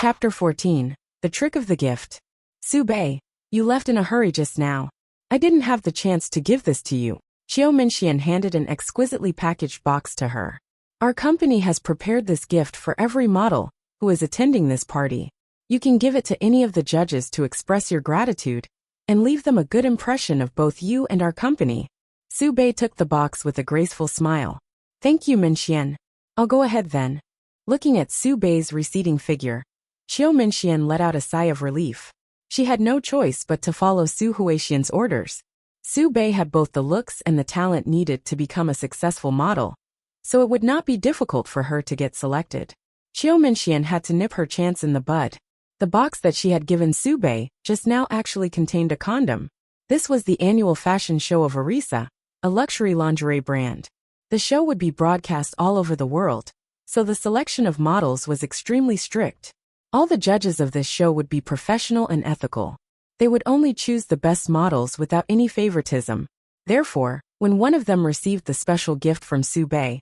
Chapter 14. The Trick of the Gift. Su-bei, you left in a hurry just now. I didn't have the chance to give this to you. Xiao Minxian handed an exquisitely packaged box to her. Our company has prepared this gift for every model who is attending this party. You can give it to any of the judges to express your gratitude and leave them a good impression of both you and our company. Su-bei took the box with a graceful smile. Thank you, Minxian. I'll go ahead then. Looking at Su-bei's receding figure, Xiao Minxian let out a sigh of relief. She had no choice but to follow Su Huixian's orders. Su-bei had both the looks and the talent needed to become a successful model, so it would not be difficult for her to get selected. Xiao Minxian had to nip her chance in the bud. The box that she had given Su-bei just now actually contained a condom. This was the annual fashion show of Arisa, a luxury lingerie brand. The show would be broadcast all over the world, so the selection of models was extremely strict. All the judges of this show would be professional and ethical. They would only choose the best models without any favoritism. Therefore, when one of them received the special gift from Su-bei,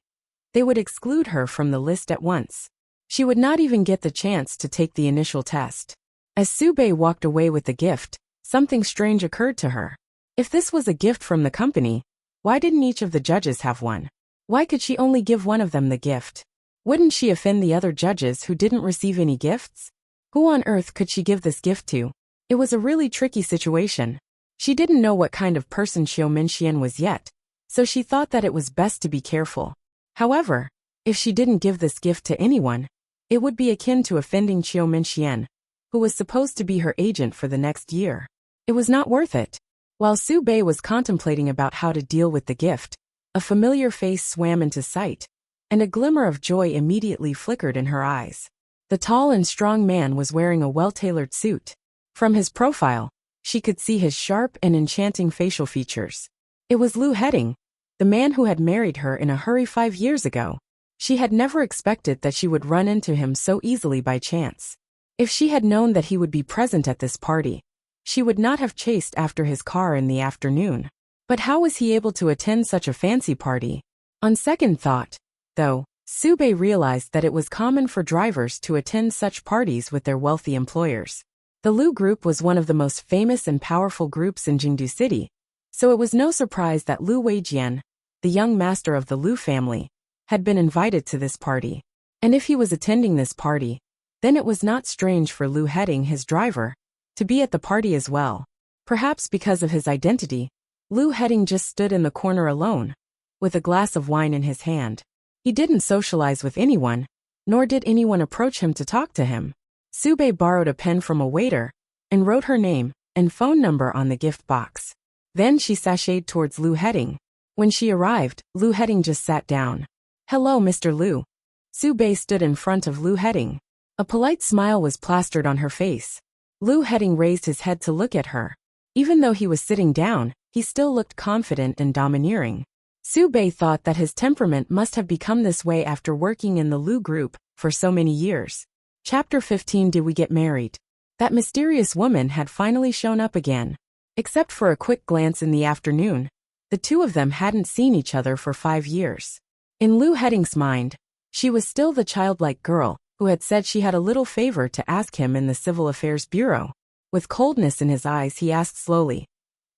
they would exclude her from the list at once. She would not even get the chance to take the initial test. As Su-bei walked away with the gift, something strange occurred to her. If this was a gift from the company, why didn't each of the judges have one? Why could she only give one of them the gift? Wouldn't she offend the other judges who didn't receive any gifts? Who on earth could she give this gift to? It was a really tricky situation. She didn't know what kind of person Xiao Minxian was yet, so she thought that it was best to be careful. However, if she didn't give this gift to anyone, it would be akin to offending Xiao Minxian, who was supposed to be her agent for the next year. It was not worth it. While Su-bei was contemplating about how to deal with the gift, a familiar face swam into sight, and a glimmer of joy immediately flickered in her eyes. The tall and strong man was wearing a well-tailored suit. From his profile, she could see his sharp and enchanting facial features. It was Lu Heading, the man who had married her in a hurry 5 years ago. She had never expected that she would run into him so easily by chance. If she had known that he would be present at this party, she would not have chased after his car in the afternoon. But how was he able to attend such a fancy party? On second thought, though, Su-bei realized that it was common for drivers to attend such parties with their wealthy employers. The Lu Group was one of the most famous and powerful groups in Jingdu City, so it was no surprise that Lu Weijian, the young master of the Lu family, had been invited to this party. And if he was attending this party, then it was not strange for Lu Heading, his driver, to be at the party as well. Perhaps because of his identity, Lu Heading just stood in the corner alone, with a glass of wine in his hand. He didn't socialize with anyone, nor did anyone approach him to talk to him. Su-bei borrowed a pen from a waiter and wrote her name and phone number on the gift box. Then she sashayed towards Lu Heading. When she arrived, Lu Heading just sat down. Hello, Mr. Lu. Su-bei stood in front of Lu Heading. A polite smile was plastered on her face. Lu Heading raised his head to look at her. Even though he was sitting down, he still looked confident and domineering. Su-bei thought that his temperament must have become this way after working in the Lu Group for so many years. Chapter 15. Did we get married? That mysterious woman had finally shown up again. Except for a quick glance in the afternoon, the two of them hadn't seen each other for 5 years. In Lu Heading's mind, she was still the childlike girl who had said she had a little favor to ask him in the Civil Affairs Bureau. With coldness in his eyes, he asked slowly,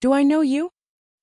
"Do I know you?"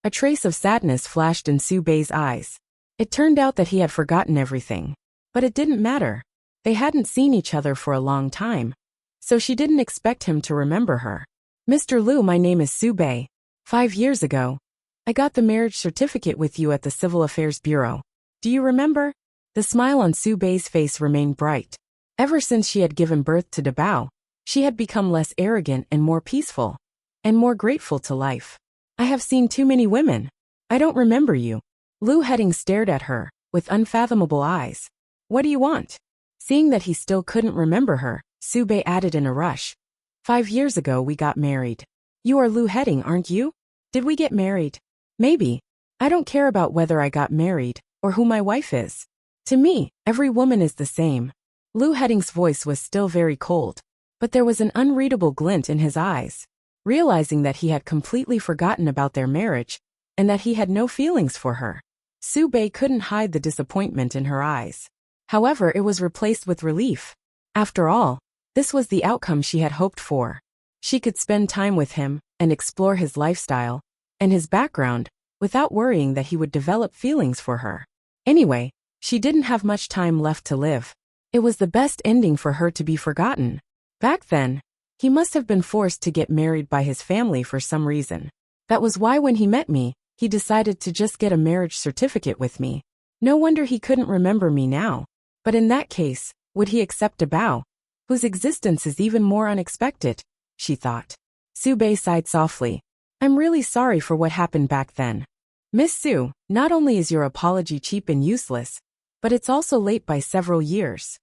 A trace of sadness flashed in Su-bei's eyes. It turned out that he had forgotten everything. But it didn't matter. They hadn't seen each other for a long time, so she didn't expect him to remember her. "Mr. Lu, my name is Su-bei. 5 years ago, I got the marriage certificate with you at the Civil Affairs Bureau. Do you remember?" The smile on Su-bei's face remained bright. Ever since she had given birth to Dabao, she had become less arrogant and more peaceful, and more grateful to life. "I have seen too many women. I don't remember you." Lu Heading stared at her, with unfathomable eyes. "What do you want?" Seeing that he still couldn't remember her, Su-bei added in a rush. 5 years ago we got married. You are Lu Heading, aren't you? Did we get married? Maybe. I don't care about whether I got married, or who my wife is. To me, every woman is the same. Lu Heading's voice was still very cold, but there was an unreadable glint in his eyes. Realizing that he had completely forgotten about their marriage, and that he had no feelings for her, Su-bei couldn't hide the disappointment in her eyes. However, it was replaced with relief. After all, This was the outcome she had hoped for. She could spend time with him and explore his lifestyle and his background without worrying that he would develop feelings for her. Anyway, she didn't have much time left to live. It was the best ending for her to be forgotten. Back then, he must have been forced to get married by his family for some reason. That was why when he met me, he decided to just get a marriage certificate with me. No wonder he couldn't remember me now. But in that case, would he accept a bow, whose existence is even more unexpected? She thought. Su-Bei sighed softly. I'm really sorry for what happened back then. Miss Su, not only is your apology cheap and useless, but it's also late by several years.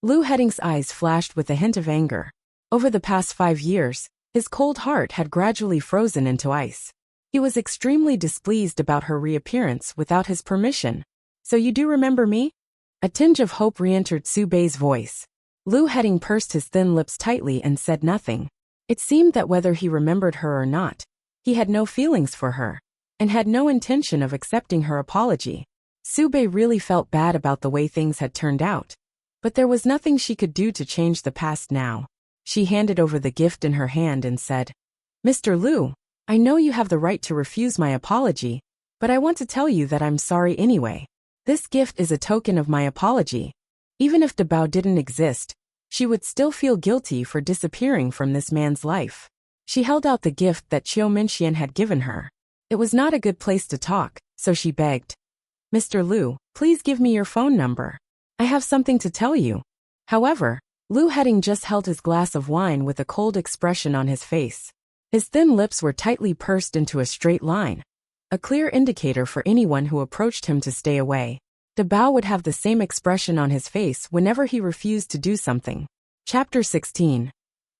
Liu Heading's eyes flashed with a hint of anger. Over the past 5 years, his cold heart had gradually frozen into ice. He was extremely displeased about her reappearance without his permission. So you do remember me? A tinge of hope re-entered Su-Bei's voice. Liu Heading pursed his thin lips tightly and said nothing. It seemed that whether he remembered her or not, he had no feelings for her, and had no intention of accepting her apology. Su-Bei really felt bad about the way things had turned out. But there was nothing she could do to change the past now. She handed over the gift in her hand and said, Mr. Liu, I know you have the right to refuse my apology, but I want to tell you that I'm sorry anyway. This gift is a token of my apology. Even if Dabao didn't exist, she would still feel guilty for disappearing from this man's life. She held out the gift that Qiu Minxian had given her. It was not a good place to talk, so she begged. Mr. Liu, please give me your phone number. I have something to tell you. However, Liu Heading just held his glass of wine with a cold expression on his face. His thin lips were tightly pursed into a straight line, a clear indicator for anyone who approached him to stay away. Dabao would have the same expression on his face whenever he refused to do something. Chapter 16.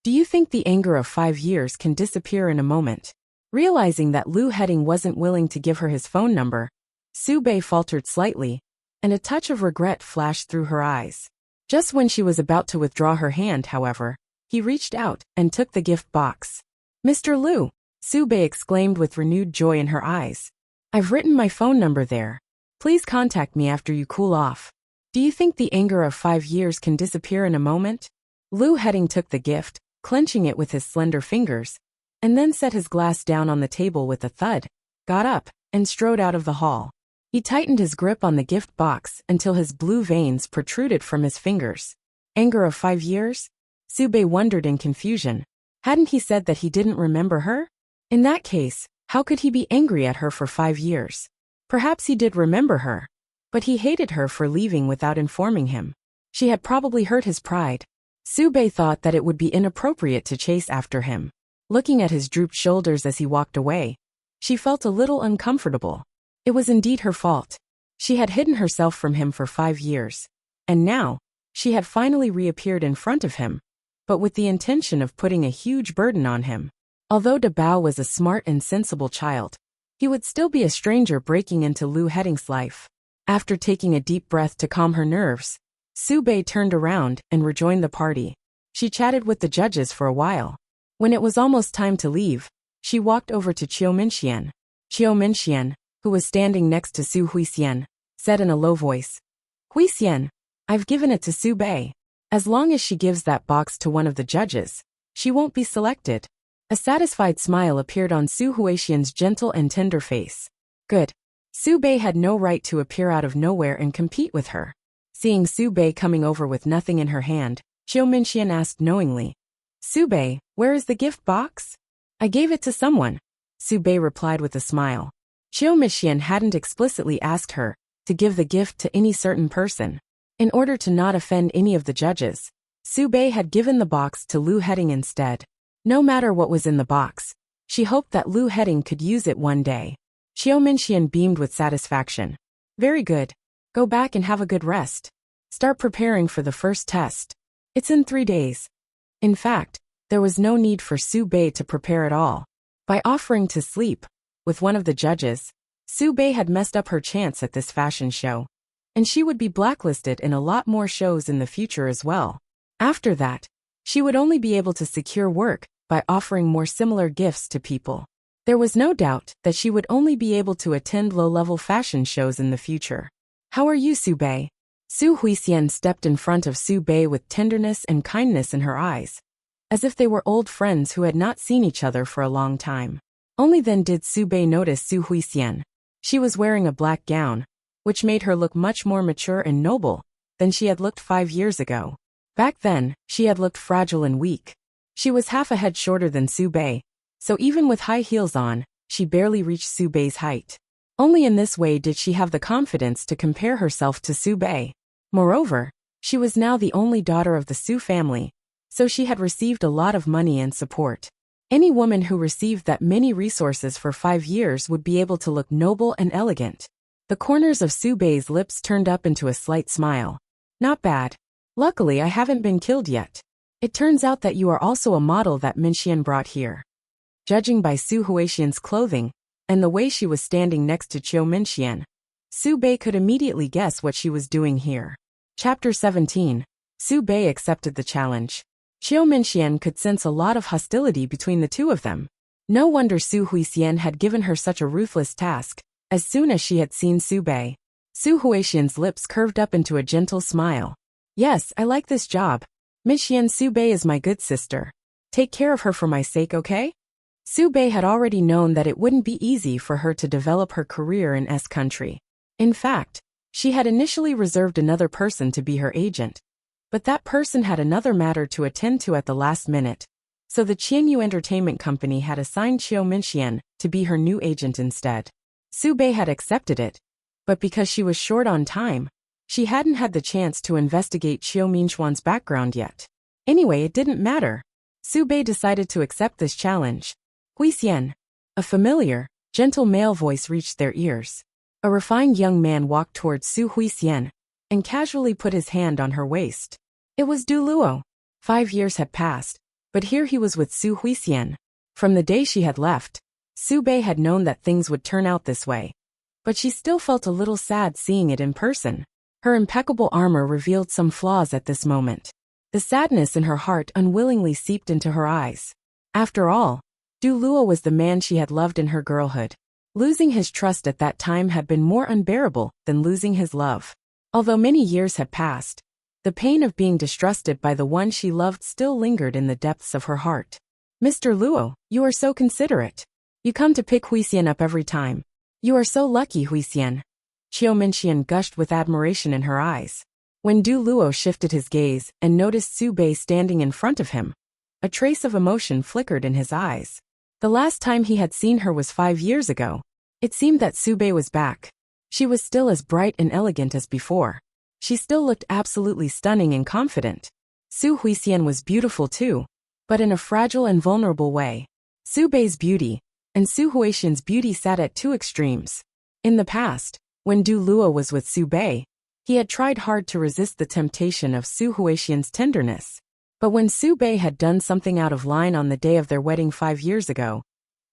Do you think the anger of 5 years can disappear in a moment? Realizing that Liu Heading wasn't willing to give her his phone number, Su-Bei faltered slightly, and a touch of regret flashed through her eyes. Just when she was about to withdraw her hand, however, he reached out and took the gift box. Mr. Liu, Su-Bei exclaimed with renewed joy in her eyes. I've written my phone number there. Please contact me after you cool off. Do you think the anger of 5 years can disappear in a moment? Liu Heading took the gift, clenching it with his slender fingers, and then set his glass down on the table with a thud, got up, and strode out of the hall. He tightened his grip on the gift box until his blue veins protruded from his fingers. Anger of 5 years? Su-Bei wondered in confusion. Hadn't he said that he didn't remember her? In that case, how could he be angry at her for 5 years? Perhaps he did remember her, but he hated her for leaving without informing him. She had probably hurt his pride. Su-Bei thought that it would be inappropriate to chase after him. Looking at his drooped shoulders as he walked away, she felt a little uncomfortable. It was indeed her fault. She had hidden herself from him for 5 years, and now, she had finally reappeared in front of him, but with the intention of putting a huge burden on him. Although Dabao was a smart and sensible child, he would still be a stranger breaking into Liu Heading's life. After taking a deep breath to calm her nerves, Su-Bei turned around and rejoined the party. She chatted with the judges for a while. When it was almost time to leave, she walked over to Qiu Minxian. Qiu Minxian, who was standing next to Su Huixian, said in a low voice, Huixian, I've given it to Su-Bei. As long as she gives that box to one of the judges, she won't be selected. A satisfied smile appeared on Su Huixian's gentle and tender face. Good. Su-Bei had no right to appear out of nowhere and compete with her. Seeing Su-Bei coming over with nothing in her hand, Qiu Minxian asked knowingly, Su-Bei, where is the gift box? I gave it to someone, Su-Bei replied with a smile. Qiu Minxian hadn't explicitly asked her to give the gift to any certain person. In order to not offend any of the judges, Su-Bei had given the box to Liu Heading instead. No matter what was in the box, she hoped that Liu Heading could use it one day. Qiu Minxian beamed with satisfaction. Very good. Go back and have a good rest. Start preparing for the first test. It's in 3 days. In fact, there was no need for Su-Bei to prepare at all. By offering to sleep with one of the judges, Su-Bei had messed up her chance at this fashion show, and she would be blacklisted in a lot more shows in the future as well. After that, she would only be able to secure work by offering more similar gifts to people. There was no doubt that she would only be able to attend low-level fashion shows in the future. How are you, Su-Bei? Su Huixian stepped in front of Su Bei with tenderness and kindness in her eyes, as if they were old friends who had not seen each other for a long time. Only then did Su Bei notice Su Huixian. She was wearing a black gown, which made her look much more mature and noble than she had looked 5 years ago. Back then, she had looked fragile and weak. She was half a head shorter than Su Bei, so even with high heels on, she barely reached Su Bei's height. Only in this way did she have the confidence to compare herself to Su Bei. Moreover, she was now the only daughter of the Su family, so she had received a lot of money and support. Any woman who received that many resources for 5 years would be able to look noble and elegant. The corners of Su Bei's lips turned up into a slight smile. Not bad. Luckily, I haven't been killed yet. It turns out that you are also a model that Minxian brought here. Judging by Su Huixian's clothing and the way she was standing next to Qiu Minxian, Su Bei could immediately guess what she was doing here. Chapter 17. Su Bei accepted the challenge. Qiu Minxian could sense a lot of hostility between the two of them. No wonder Su Huixian had given her such a ruthless task. As soon as she had seen Su Bei, Su Huixian's lips curved up into a gentle smile. Yes, I like this job. Minxian, Su Bei is my good sister. Take care of her for my sake, okay? Su Bei had already known that it wouldn't be easy for her to develop her career in S country. In fact, she had initially reserved another person to be her agent. But that person had another matter to attend to at the last minute. So the Qianyu Entertainment Company had assigned Qiu Minxian to be her new agent instead. Su Bei had accepted it, but because she was short on time, she hadn't had the chance to investigate Qiu Minxian's background yet. Anyway, it didn't matter. Su Bei decided to accept this challenge. Huixian. A familiar, gentle male voice reached their ears. A refined young man walked towards Su Huixian and casually put his hand on her waist. It was Du Luo. 5 years had passed, but here he was with Su Huixian. From the day she had left, Su Bei had known that things would turn out this way. But she still felt a little sad seeing it in person. Her impeccable armor revealed some flaws at this moment. The sadness in her heart unwillingly seeped into her eyes. After all, Du Luo was the man she had loved in her girlhood. Losing his trust at that time had been more unbearable than losing his love. Although many years had passed, the pain of being distrusted by the one she loved still lingered in the depths of her heart. Mr. Luo, you are so considerate. You come to pick Huixian up every time. You are so lucky, Huixian. Qiu Minxian gushed with admiration in her eyes. When Du Luo shifted his gaze and noticed Su Bei standing in front of him, a trace of emotion flickered in his eyes. The last time he had seen her was 5 years ago. It seemed that Su Bei was back. She was still as bright and elegant as before. She still looked absolutely stunning and confident. Su Huixian was beautiful too, but in a fragile and vulnerable way. Su Bei's beauty and Su Huixian's beauty sat at two extremes. In the past, when Du Luo was with Su Bei, he had tried hard to resist the temptation of Su Huixian's tenderness. But when Su Bei had done something out of line on the day of their wedding 5 years ago,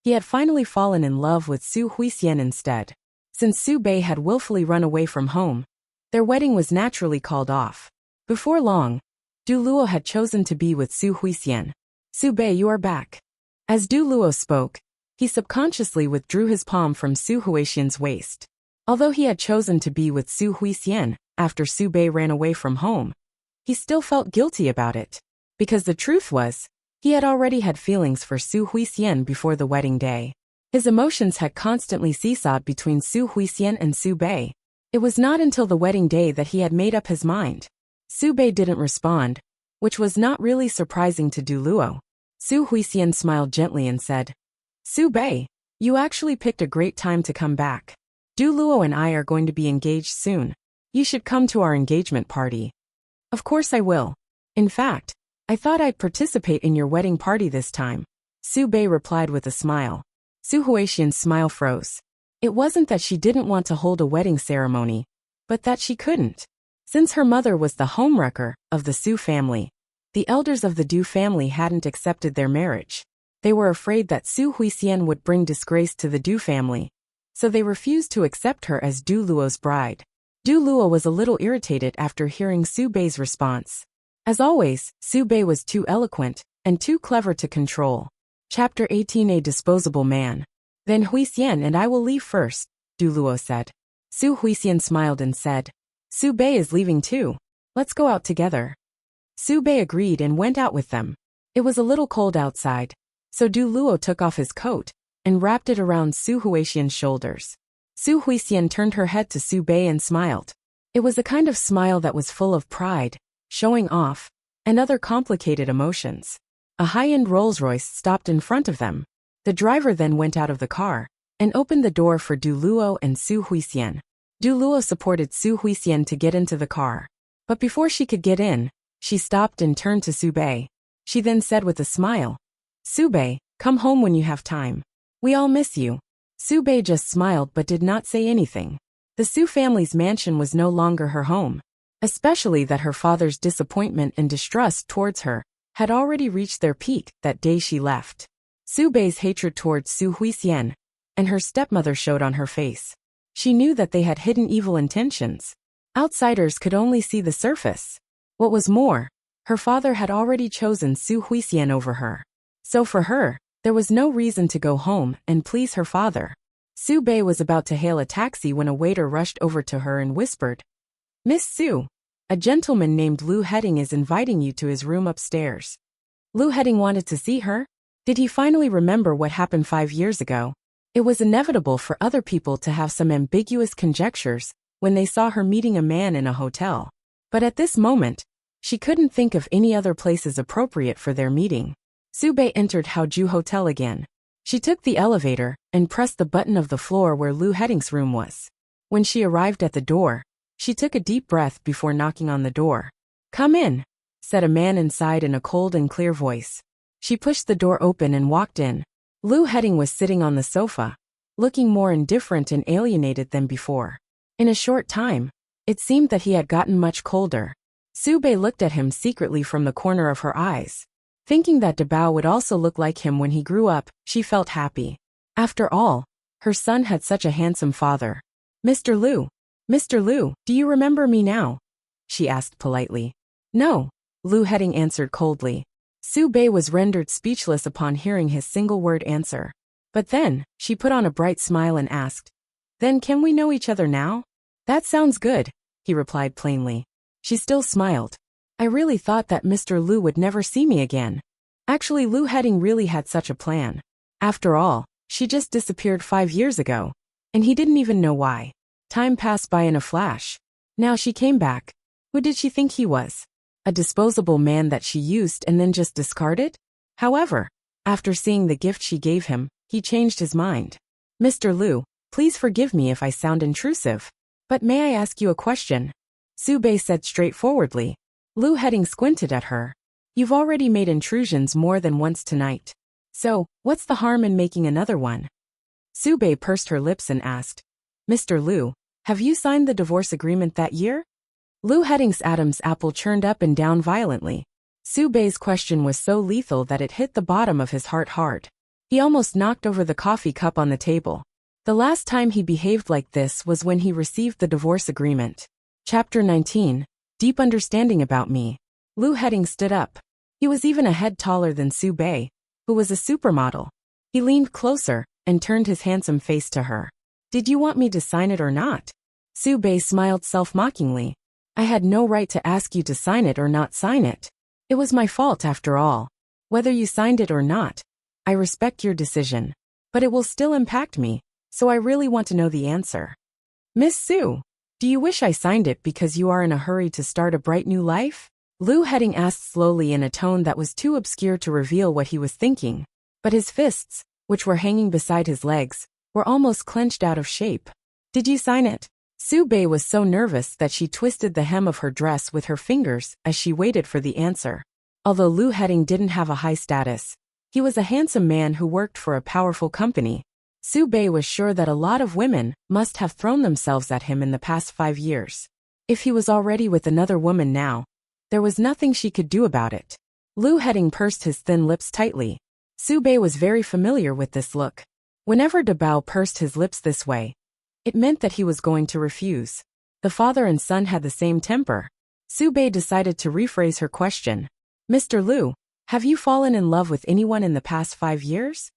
he had finally fallen in love with Su Huixian instead. Since Su Bei had willfully run away from home, their wedding was naturally called off. Before long, Du Luo had chosen to be with Su Huixian. Su Bei, you are back. As Du Luo spoke, he subconsciously withdrew his palm from Su Huixian's waist. Although he had chosen to be with Su Huixian after Su Bei ran away from home, he still felt guilty about it. Because the truth was, he had already had feelings for Su Huixian before the wedding day. His emotions had constantly seesawed between Su Huixian and Su Bei. It was not until the wedding day that he had made up his mind. Su Bei didn't respond, which was not really surprising to Du Luo. Su Huixian smiled gently and said, Su Bei, you actually picked a great time to come back. Du Luo and I are going to be engaged soon. You should come to our engagement party. Of course I will. In fact, I thought I'd participate in your wedding party this time. Su Bei replied with a smile. Su Huixian's smile froze. It wasn't that she didn't want to hold a wedding ceremony, but that she couldn't. Since her mother was the homewrecker of the Su family, the elders of the Du family hadn't accepted their marriage. They were afraid that Su Huixian would bring disgrace to the Du family, so they refused to accept her as Du Luo's bride. Du Luo was a little irritated after hearing Su Bei's response. As always, Su Bei was too eloquent and too clever to control. Chapter 18. A disposable man. Then Huixian and I will leave first, Du Luo said. Su Huixian smiled and said, Su Bei is leaving too. Let's go out together. Su Bei agreed and went out with them. It was a little cold outside, so Du Luo took off his coat and wrapped it around Su Huixian's shoulders. Su Huixian turned her head to Su Bei and smiled. It was a kind of smile that was full of pride, showing off, and other complicated emotions. A high-end Rolls-Royce stopped in front of them. The driver then went out of the car and opened the door for Du Luo and Su Huixian. Du Luo supported Su Huixian to get into the car. But before she could get in, she stopped and turned to Su Bei. She then said with a smile, "Su Bei, come home when you have time. We all miss you." Su Bei just smiled but did not say anything. The Su family's mansion was no longer her home, especially that her father's disappointment and distrust towards her had already reached their peak that day she left. Su Bei's hatred towards Su Huixian and her stepmother showed on her face. She knew that they had hidden evil intentions. Outsiders could only see the surface. What was more, her father had already chosen Su Huixian over her. So for her, there was no reason to go home and please her father. Su Bei was about to hail a taxi when a waiter rushed over to her and whispered, "Miss Su, a gentleman named Lu Heading is inviting you to his room upstairs." Lu Heading wanted to see her? Did he finally remember what happened 5 years ago? It was inevitable for other people to have some ambiguous conjectures when they saw her meeting a man in a hotel. But at this moment, she couldn't think of any other places appropriate for their meeting. Su Bei entered Haoju Hotel again. She took the elevator and pressed the button of the floor where Lu Heading's room was. When she arrived at the door, she took a deep breath before knocking on the door. "Come in," said a man inside in a cold and clear voice. She pushed the door open and walked in. Lu Heading was sitting on the sofa, looking more indifferent and alienated than before. In a short time, it seemed that he had gotten much colder. Su Bei looked at him secretly from the corner of her eyes. Thinking that Dabao would also look like him when he grew up, she felt happy. After all, her son had such a handsome father. Mr. Lu, do you remember me now?" she asked politely. "No," Lu Heading answered coldly. Su Bei was rendered speechless upon hearing his single-word answer. But then, she put on a bright smile and asked, "Then can we know each other now?" "That sounds good," he replied plainly. She still smiled. "I really thought that Mr. Lu would never see me again." Actually, Lu Heading really had such a plan. After all, she just disappeared 5 years ago, and he didn't even know why. Time passed by in a flash. Now she came back. Who did she think he was? A disposable man that she used and then just discarded? However, after seeing the gift she gave him, he changed his mind. "Mr. Lu, please forgive me if I sound intrusive, but may I ask you a question?" Su Bei said straightforwardly. Lu Heading squinted at her. "You've already made intrusions more than once tonight. So, what's the harm in making another one?" Su Bei pursed her lips and asked, "Mr. Lu, have you signed the divorce agreement that year?" Lu Heading's Adam's apple churned up and down violently. Su Bei's question was so lethal that it hit the bottom of his heart hard. He almost knocked over the coffee cup on the table. The last time he behaved like this was when he received the divorce agreement. Chapter 19, Deep Understanding About Me. Lu Heading stood up. He was even a head taller than Su Bei, who was a supermodel. He leaned closer and turned his handsome face to her. "Did you want me to sign it or not?" Su Bei smiled self-mockingly. "I had no right to ask you to sign it or not sign it. It was my fault after all. Whether you signed it or not, I respect your decision. But it will still impact me, so I really want to know the answer. Miss Su, do you wish I signed it because you are in a hurry to start a bright new life?" Lu Heading asked slowly in a tone that was too obscure to reveal what he was thinking. But his fists, which were hanging beside his legs, were almost clenched out of shape. "Did you sign it?" Su Bei was so nervous that she twisted the hem of her dress with her fingers as she waited for the answer. Although Lu Heading didn't have a high status, he was a handsome man who worked for a powerful company. Su Bei was sure that a lot of women must have thrown themselves at him in the past 5 years. If he was already with another woman now, there was nothing she could do about it. Lu Heading pursed his thin lips tightly. Su Bei was very familiar with this look. Whenever Dabao pursed his lips this way, it meant that he was going to refuse. The father and son had the same temper. Su Bei decided to rephrase her question. "Mr. Lu, have you fallen in love with anyone in the past 5 years?"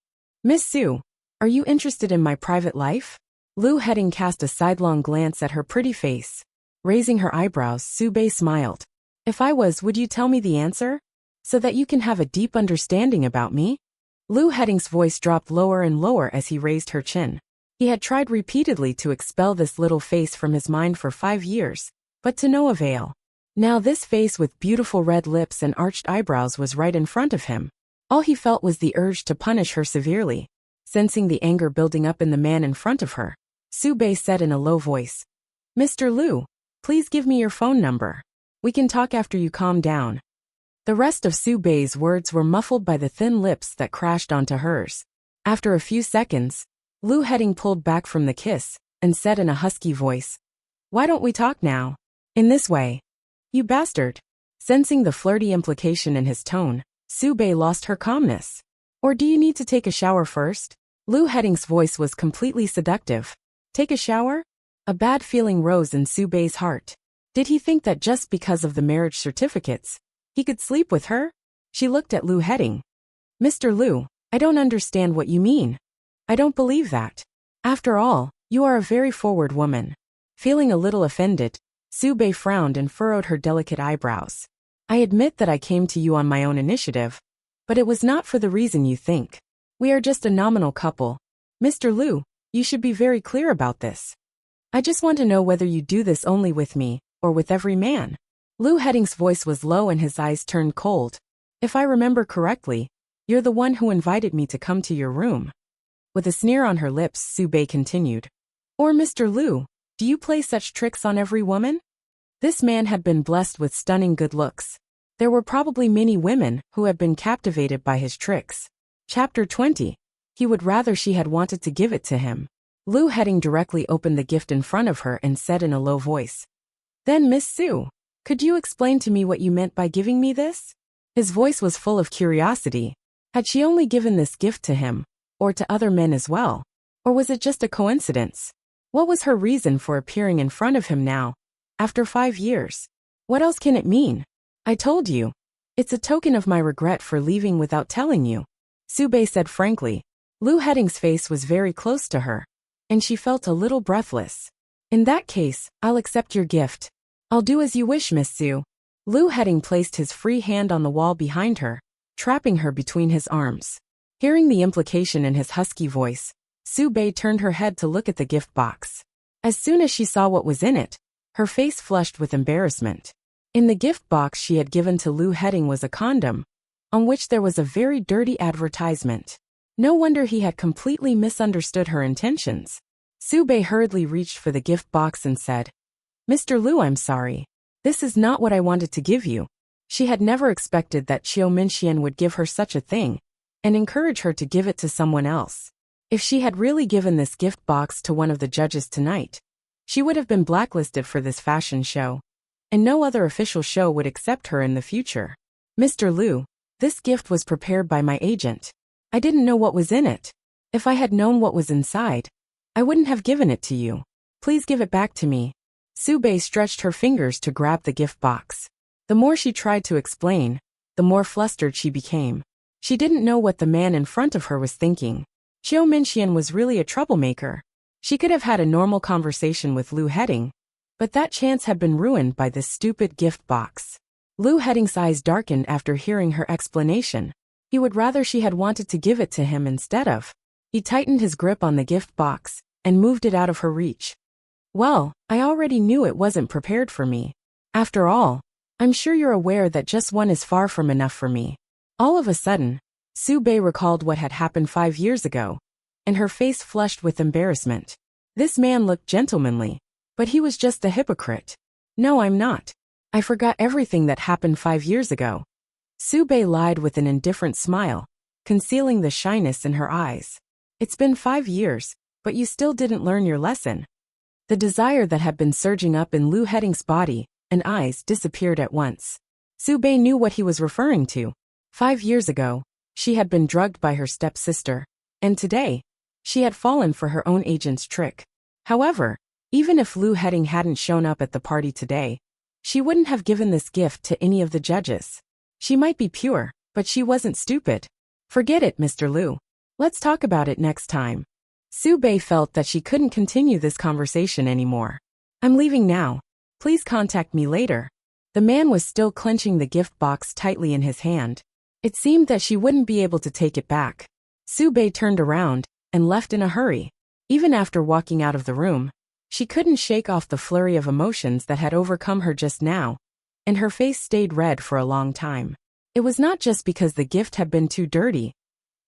"Miss Su, are you interested in my private life?" Lu Heading cast a sidelong glance at her pretty face. Raising her eyebrows, Sube smiled. If I was, would you tell me the answer? So that you can have a deep understanding about me? Lu Heading's voice dropped lower and lower as he raised her chin. He had tried repeatedly to expel this little face from his mind for 5 years, but to no avail. Now this face with beautiful red lips and arched eyebrows was right in front of him. All he felt was the urge to punish her severely. Sensing the anger building up in the man in front of her, Sube said in a low voice, Mr. Lu, please give me your phone number. We can talk after you calm down. The rest of Sube's words were muffled by the thin lips that crashed onto hers. After a few seconds, Lu Heading pulled back from the kiss and said in a husky voice, Why don't we talk now? In this way. You bastard. Sensing the flirty implication in his tone, Sube lost her calmness. Or do you need to take a shower first? Lu Heading's voice was completely seductive. Take a shower? A bad feeling rose in Sube's heart. Did he think that just because of the marriage certificates, he could sleep with her? She looked at Lu Heading. Mr. Lu, I don't understand what you mean. I don't believe that. After all, you are a very forward woman. Feeling a little offended, Sube frowned and furrowed her delicate eyebrows. I admit that I came to you on my own initiative, but it was not for the reason you think. We are just a nominal couple. Mr. Lu, you should be very clear about this. I just want to know whether you do this only with me, or with every man. Lu Heading's voice was low and his eyes turned cold. If I remember correctly, you're the one who invited me to come to your room. With a sneer on her lips, Sube continued. Or Mr. Lu, do you play such tricks on every woman? This man had been blessed with stunning good looks. There were probably many women who had been captivated by his tricks. Chapter 20. He would rather she had wanted to give it to him. Lu Heading directly opened the gift in front of her and said in a low voice. Then Miss Sue, could you explain to me what you meant by giving me this? His voice was full of curiosity. Had she only given this gift to him, or to other men as well? Or was it just a coincidence? What was her reason for appearing in front of him now, after 5 years? What else can it mean? I told you. It's a token of my regret for leaving without telling you. Sube said frankly. Lu Heading's face was very close to her, and she felt a little breathless. In that case, I'll accept your gift. I'll do as you wish, Miss Sue. Lu Heading placed his free hand on the wall behind her, trapping her between his arms. Hearing the implication in his husky voice, Sube turned her head to look at the gift box. As soon as she saw what was in it, her face flushed with embarrassment. In the gift box she had given to Lu Heading was a condom, on which there was a very dirty advertisement. No wonder he had completely misunderstood her intentions. Sube hurriedly reached for the gift box and said, Mr. Lu, I'm sorry. This is not what I wanted to give you. She had never expected that Xiao Minxian would give her such a thing, and encourage her to give it to someone else. If she had really given this gift box to one of the judges tonight, she would have been blacklisted for this fashion show, and no other official show would accept her in the future. Mr. Lu, this gift was prepared by my agent. I didn't know what was in it. If I had known what was inside, I wouldn't have given it to you. Please give it back to me. Sube stretched her fingers to grab the gift box. The more she tried to explain, the more flustered she became. She didn't know what the man in front of her was thinking. Xiao Minxian was really a troublemaker. She could have had a normal conversation with Lu Heading, but that chance had been ruined by this stupid gift box. Lu Heading's eyes darkened after hearing her explanation. He would rather she had wanted to give it to him instead of. He tightened his grip on the gift box and moved it out of her reach. Well, I already knew it wasn't prepared for me. After all, I'm sure you're aware that just one is far from enough for me. All of a sudden, Sube recalled what had happened 5 years ago, and her face flushed with embarrassment. This man looked gentlemanly, but he was just a hypocrite. No, I'm not. I forgot everything that happened 5 years ago. Sube lied with an indifferent smile, concealing the shyness in her eyes. It's been 5 years, but you still didn't learn your lesson. The desire that had been surging up in Lu Heading's body and eyes disappeared at once. Sube knew what he was referring to. 5 years ago, she had been drugged by her stepsister, and today, she had fallen for her own agent's trick. However, even if Lu Heading hadn't shown up at the party today, she wouldn't have given this gift to any of the judges. She might be pure, but she wasn't stupid. Forget it, Mr. Lu. Let's talk about it next time. Sube felt that she couldn't continue this conversation anymore. I'm leaving now. Please contact me later. The man was still clenching the gift box tightly in his hand. It seemed that she wouldn't be able to take it back. Su-Bei turned around and left in a hurry. Even after walking out of the room, she couldn't shake off the flurry of emotions that had overcome her just now, and her face stayed red for a long time. It was not just because the gift had been too dirty,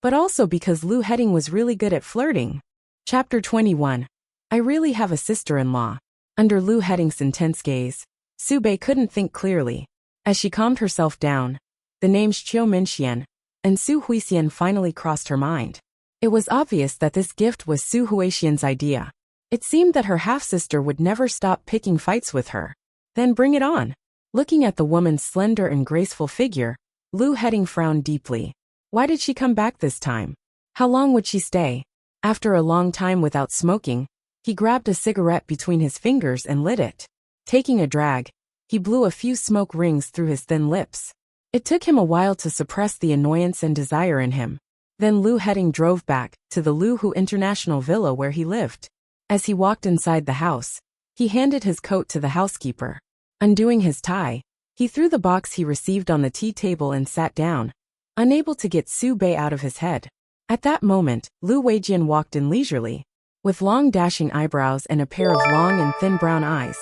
but also because Lu Heading was really good at flirting. Chapter 21. I really have a sister-in-law. Under Lu Heading's intense gaze, Su-Bei couldn't think clearly. As she calmed herself down, the names Qiu Minxian and Su Huixian finally crossed her mind. It was obvious that this gift was Su Huixian's idea. It seemed that her half-sister would never stop picking fights with her. Then bring it on. Looking at the woman's slender and graceful figure, Lu Heading frowned deeply. Why did she come back this time? How long would she stay? After a long time without smoking, he grabbed a cigarette between his fingers and lit it. Taking a drag, he blew a few smoke rings through his thin lips. It took him a while to suppress the annoyance and desire in him. Then Lu Heading drove back to the Lu Hu International Villa where he lived. As he walked inside the house, he handed his coat to the housekeeper. Undoing his tie, he threw the box he received on the tea table and sat down, unable to get Su-Bei out of his head. At that moment, Lu Weijian walked in leisurely. With long dashing eyebrows and a pair of long and thin brown eyes,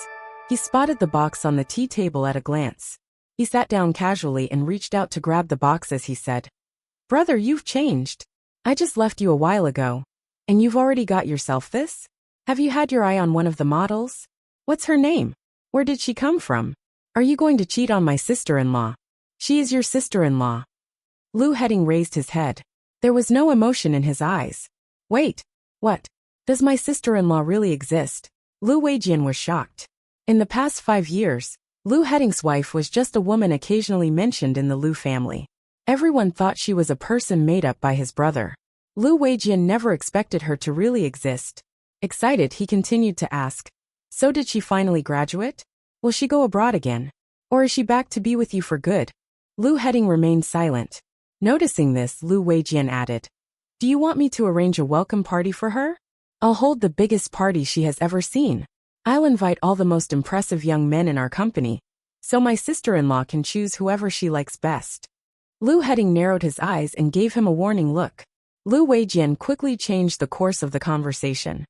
he spotted the box on the tea table at a glance. He sat down casually and reached out to grab the box as he said, "Brother, you've changed. I just left you a while ago. And you've already got yourself this? Have you had your eye on one of the models? What's her name? Where did she come from? Are you going to cheat on my sister-in-law? She is your sister-in-law." Lu Heading raised his head. There was no emotion in his eyes. Wait, what? Does my sister-in-law really exist? Lu Weijian was shocked. In the past 5 years, Lu Heading's wife was just a woman occasionally mentioned in the Lu family. Everyone thought she was a person made up by his brother. Lu Weijian never expected her to really exist. Excited, he continued to ask, "So did she finally graduate? Will she go abroad again? Or is she back to be with you for good?" Lu Heading remained silent. Noticing this, Lu Weijian added, "Do you want me to arrange a welcome party for her? I'll hold the biggest party she has ever seen. I'll invite all the most impressive young men in our company, so my sister-in-law can choose whoever she likes best." Lu Heading narrowed his eyes and gave him a warning look. Lu Weijian quickly changed the course of the conversation.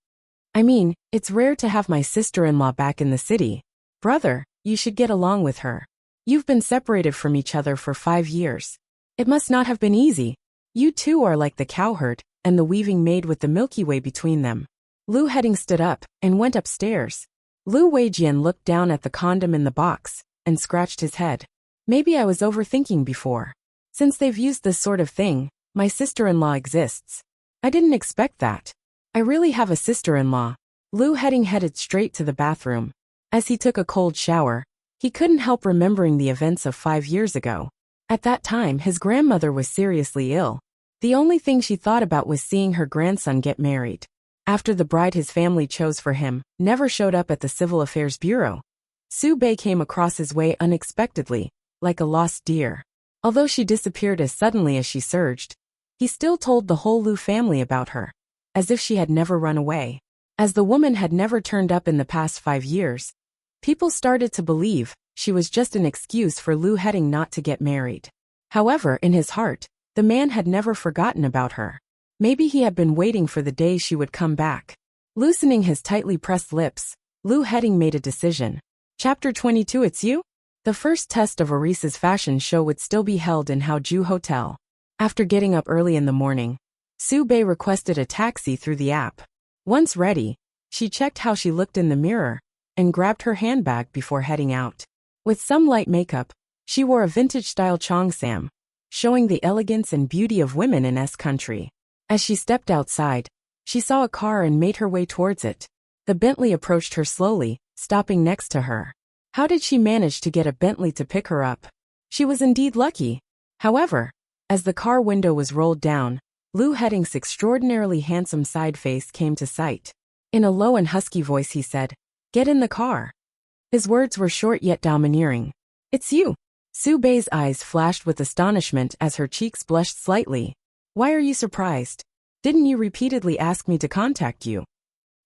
"I mean, it's rare to have my sister-in-law back in the city. Brother, you should get along with her. You've been separated from each other for 5 years. It must not have been easy. You two are like the cowherd and the weaving maid with the Milky Way between them." Lu Heading stood up and went upstairs. Lu Weijian looked down at the condom in the box and scratched his head. "Maybe I was overthinking before. Since they've used this sort of thing, my sister-in-law exists. I didn't expect that. I really have a sister-in-law." Lu Heading headed straight to the bathroom. As he took a cold shower, he couldn't help remembering the events of 5 years ago. At that time, his grandmother was seriously ill. The only thing she thought about was seeing her grandson get married. After the bride his family chose for him never showed up at the Civil Affairs Bureau, Su-Bei came across his way unexpectedly, like a lost deer. Although she disappeared as suddenly as she surged, he still told the whole Lu family about her, as if she had never run away. As the woman had never turned up in the past 5 years, people started to believe she was just an excuse for Lu Heading not to get married. However, in his heart, the man had never forgotten about her. Maybe he had been waiting for the day she would come back. Loosening his tightly pressed lips, Lu Heading made a decision. Chapter 22. It's you? The first test of Arisa's fashion show would still be held in Haoju Hotel. After getting up early in the morning, Su-Bei requested a taxi through the app. Once ready, she checked how she looked in the mirror and grabbed her handbag before heading out. With some light makeup, she wore a vintage-style cheongsam, showing the elegance and beauty of women in S country. As she stepped outside, she saw a car and made her way towards it. The Bentley approached her slowly, stopping next to her. How did she manage to get a Bentley to pick her up? She was indeed lucky. However, as the car window was rolled down, Lu Heading's extraordinarily handsome side face came to sight. In a low and husky voice he said, "Get in the car." His words were short yet domineering. "It's you." Su-Bei's eyes flashed with astonishment as her cheeks blushed slightly. "Why are you surprised? Didn't you repeatedly ask me to contact you?"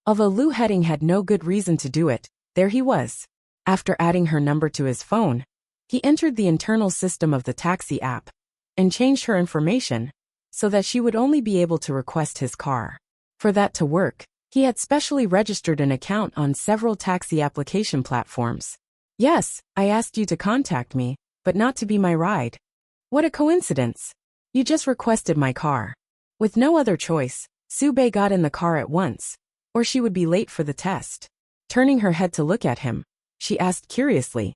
Although Lu Heading had no good reason to do it, there he was. After adding her number to his phone, he entered the internal system of the taxi app and changed her information so that she would only be able to request his car. For that to work, he had specially registered an account on several taxi application platforms. Yes, I asked you to contact me, but not to be my ride. What a coincidence. You just requested my car. With no other choice, Sube got in the car at once, or she would be late for the test. Turning her head to look at him, she asked curiously,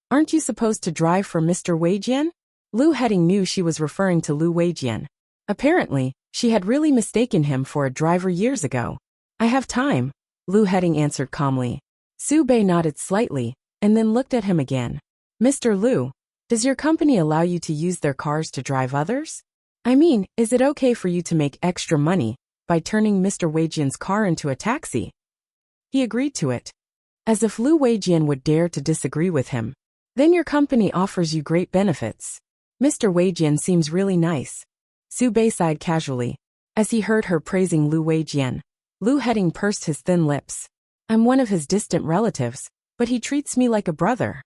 "Aren't you supposed to drive for Mr. Weijian?" Lu Heading knew she was referring to Lu Weijian. Apparently, she had really mistaken him for a driver years ago. "I have time," Lu Heading answered calmly. Sube nodded slightly, and then looked at him again. "Mr. Lu, does your company allow you to use their cars to drive others? I mean, is it okay for you to make extra money by turning Mr. Weijian's car into a taxi?" He agreed to it. As if Lu Weijian would dare to disagree with him. "Then your company offers you great benefits. Mr. Weijian seems really nice." Sube sighed casually. As he heard her praising Lu Weijian, Lu Heading pursed his thin lips. "I'm one of his distant relatives, but he treats me like a brother."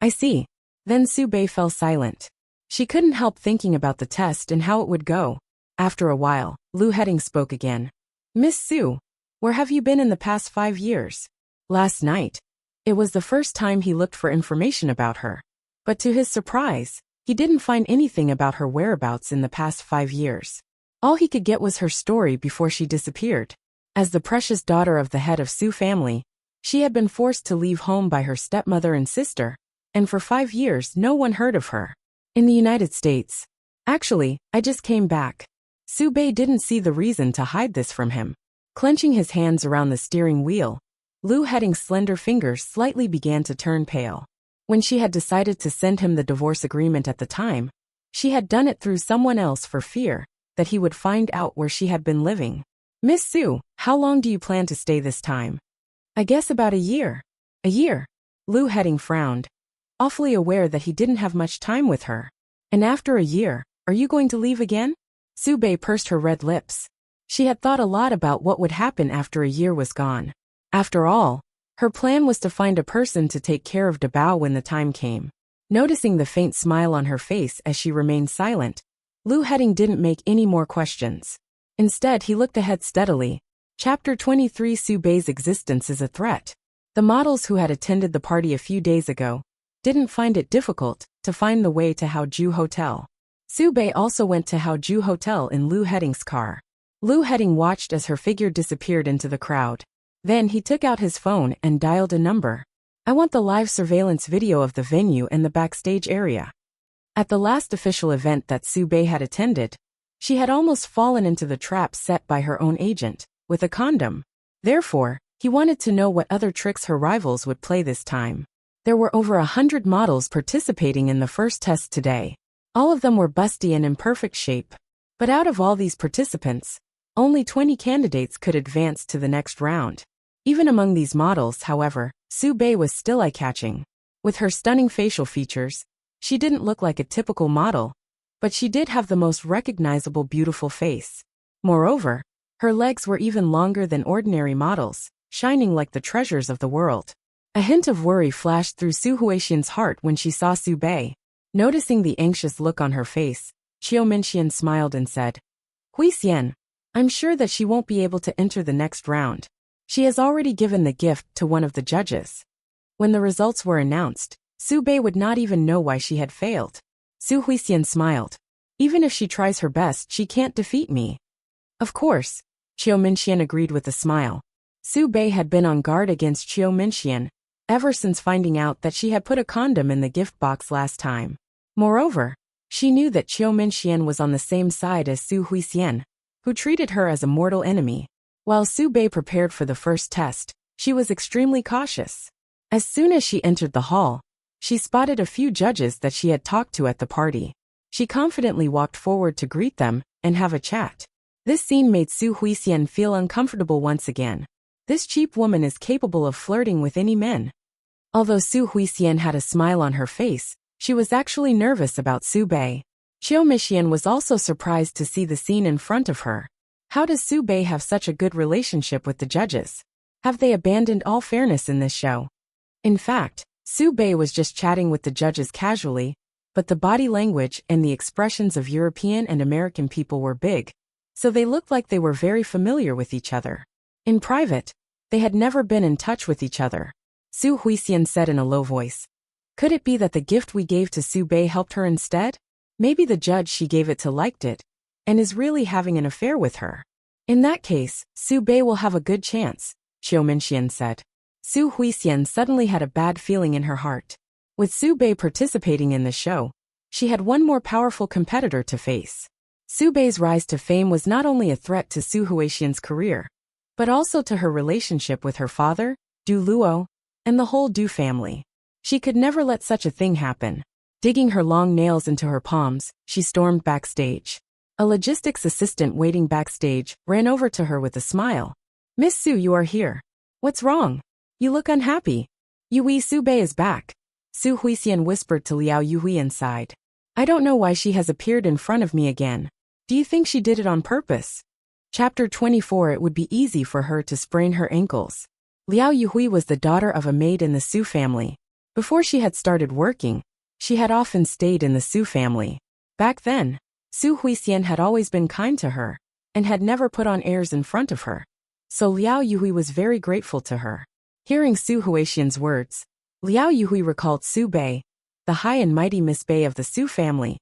"I see." Then Sube fell silent. She couldn't help thinking about the test and how it would go. After a while, Lu Heading spoke again. "Miss Su, where have you been in the past 5 years?" "Last night." It was the first time he looked for information about her. But to his surprise, he didn't find anything about her whereabouts in the past 5 years. All he could get was her story before she disappeared. As the precious daughter of the head of Su family, she had been forced to leave home by her stepmother and sister, and for 5 years no one heard of her. "In the United States. Actually, I just came back." Sube didn't see the reason to hide this from him. Clenching his hands around the steering wheel, Lu Heading's slender fingers slightly began to turn pale. When she had decided to send him the divorce agreement at the time, she had done it through someone else for fear that he would find out where she had been living. "Miss Su, how long do you plan to stay this time?" "I guess about a year." "A year?" Lu Heading frowned, awfully aware that he didn't have much time with her. "And after a year, are you going to leave again?" Sube pursed her red lips. She had thought a lot about what would happen after a year was gone. After all, her plan was to find a person to take care of Dabao when the time came. Noticing the faint smile on her face as she remained silent, Lu Heading didn't make any more questions. Instead, he looked ahead steadily. Chapter 23: Sube's existence is a threat. The models who had attended the party a few days ago didn't find it difficult to find the way to Haoju Hotel. Sube also went to Haoju Hotel in Lu Heading's car. Lu Heading watched as her figure disappeared into the crowd. Then he took out his phone and dialed a number. "I want the live surveillance video of the venue and the backstage area." At the last official event that Sube had attended, she had almost fallen into the trap set by her own agent, with a condom. Therefore, he wanted to know what other tricks her rivals would play this time. There were over 100 models participating in the first test today. All of them were busty and in perfect shape. But out of all these participants, only 20 candidates could advance to the next round. Even among these models, however, Sube was still eye-catching. With her stunning facial features, she didn't look like a typical model, but she did have the most recognizable beautiful face. Moreover, her legs were even longer than ordinary models, shining like the treasures of the world. A hint of worry flashed through Su Huixian's heart when she saw Sube. Noticing the anxious look on her face, Qiu Minxian smiled and said, "Huixian, I'm sure that she won't be able to enter the next round. She has already given the gift to one of the judges." When the results were announced, Sube would not even know why she had failed. Su Huixian smiled. "Even if she tries her best, she can't defeat me." "Of course," Qiu Minxian agreed with a smile. Sube had been on guard against Qiu Minxian ever since finding out that she had put a condom in the gift box last time. Moreover, she knew that Qiu Minxian was on the same side as Su Huixian, who treated her as a mortal enemy. While Sube prepared for the first test, she was extremely cautious. As soon as she entered the hall, she spotted a few judges that she had talked to at the party. She confidently walked forward to greet them and have a chat. This scene made Su Huixian feel uncomfortable once again. This cheap woman is capable of flirting with any men. Although Su Huixian had a smile on her face, she was actually nervous about Sube. Qiu Minxian was also surprised to see the scene in front of her. How does Sube have such a good relationship with the judges? Have they abandoned all fairness in this show? In fact, Su Bei was just chatting with the judges casually, but the body language and the expressions of European and American people were big, so they looked like they were very familiar with each other. In private, they had never been in touch with each other. Su Huixian said in a low voice. Could it be that the gift we gave to Su Bei helped her instead? Maybe the judge she gave it to liked it, and is really having an affair with her. In that case, Su Bei will have a good chance, Xiao Minxian said. Su Huixian suddenly had a bad feeling in her heart. With Su Bei participating in the show, she had one more powerful competitor to face. Su Bei's rise to fame was not only a threat to Su Huixian's career, but also to her relationship with her father, Du Luo, and the whole Du family. She could never let such a thing happen. Digging her long nails into her palms, she stormed backstage. A logistics assistant waiting backstage ran over to her with a smile. Miss Su, you are here. What's wrong? You look unhappy. Yui, Su Bei is back. Su Huixian whispered to Liao Yui inside. I don't know why she has appeared in front of me again. Do you think she did it on purpose? Chapter 24. It would be easy for her to sprain her ankles. Liao Yui was the daughter of a maid in the Su family. Before she had started working, she had often stayed in the Su family. Back then, Su Huixian had always been kind to her, and had never put on airs in front of her. So Liao Yui was very grateful to her. Hearing Su Huixian's words, Liao Yui recalled Su Bei, the high and mighty Miss Bei of the Su family,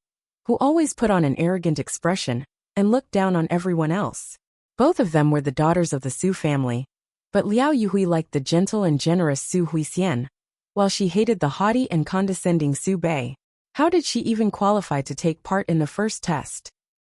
who always put on an arrogant expression and looked down on everyone else. Both of them were the daughters of the Su family, but Liao Yui liked the gentle and generous Su Huixian, while she hated the haughty and condescending Su Bei. How did she even qualify to take part in the first test?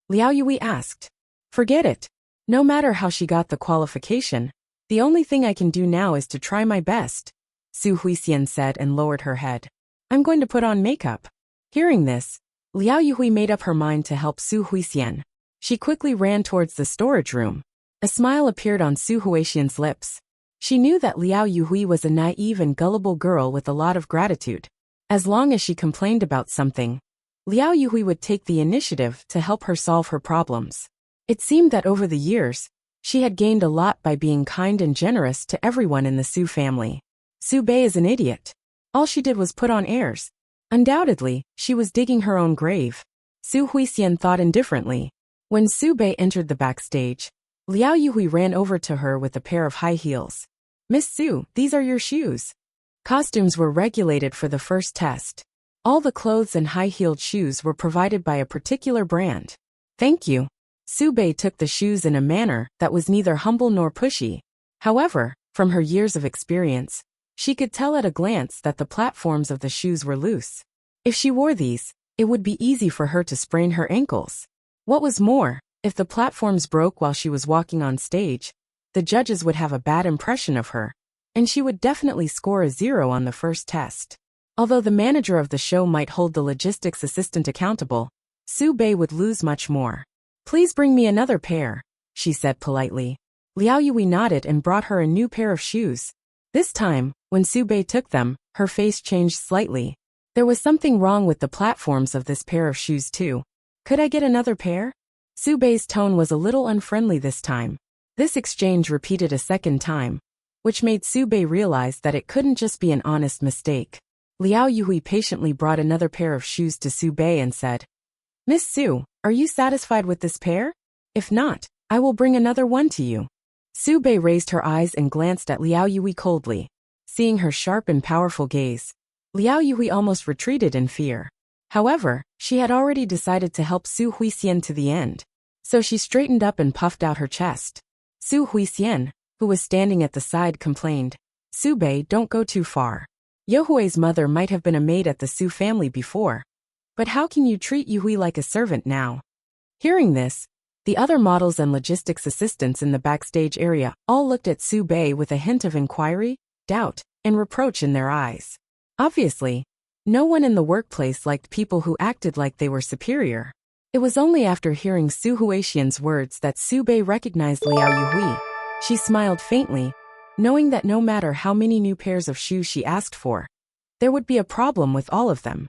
Liao Yui asked. Forget it. No matter how she got the qualification, the only thing I can do now is to try my best, Su Huixian said and lowered her head. I'm going to put on makeup. Hearing this, Liao Yui made up her mind to help Su Huixian. She quickly ran towards the storage room. A smile appeared on Su Huixian's lips. She knew that Liao Yui was a naive and gullible girl with a lot of gratitude. As long as she complained about something, Liao Yui would take the initiative to help her solve her problems. It seemed that over the years, she had gained a lot by being kind and generous to everyone in the Su family. Su Bei is an idiot. All she did was put on airs. Undoubtedly, she was digging her own grave. Su Huixian thought indifferently. When Su Bei entered the backstage, Liao Yui ran over to her with a pair of high heels. Miss Su, these are your shoes. Costumes were regulated for the first test. All the clothes and high-heeled shoes were provided by a particular brand. Thank you. Su Bei took the shoes in a manner that was neither humble nor pushy. However, from her years of experience, she could tell at a glance that the platforms of the shoes were loose. If she wore these, it would be easy for her to sprain her ankles. What was more, if the platforms broke while she was walking on stage, the judges would have a bad impression of her, and she would definitely score a 0 on the first test. Although the manager of the show might hold the logistics assistant accountable, Su Bei would lose much more. Please bring me another pair, she said politely. Liao Yui nodded and brought her a new pair of shoes. This time, when Su Bei took them, her face changed slightly. There was something wrong with the platforms of this pair of shoes too. Could I get another pair? Su Bei's tone was a little unfriendly this time. This exchange repeated a second time, which made Su Bei realize that it couldn't just be an honest mistake. Liao Yui patiently brought another pair of shoes to Su Bei and said, Miss Su, are you satisfied with this pair? If not, I will bring another one to you. Su Bei raised her eyes and glanced at Liao Yui coldly. Seeing her sharp and powerful gaze, Liao Yui almost retreated in fear. However, she had already decided to help Su Huixian to the end, so she straightened up and puffed out her chest. Su Huixian, who was standing at the side, complained, Su Bei, don't go too far. Youhui's mother might have been a maid at the Su family before, but how can you treat Yuhui like a servant now? Hearing this, the other models and logistics assistants in the backstage area all looked at Su Bei with a hint of inquiry, doubt, and reproach in their eyes. Obviously, no one in the workplace liked people who acted like they were superior. It was only after hearing Su Huixian's words that Su Bei recognized Liao Yuhui. She smiled faintly, knowing that no matter how many new pairs of shoes she asked for, there would be a problem with all of them.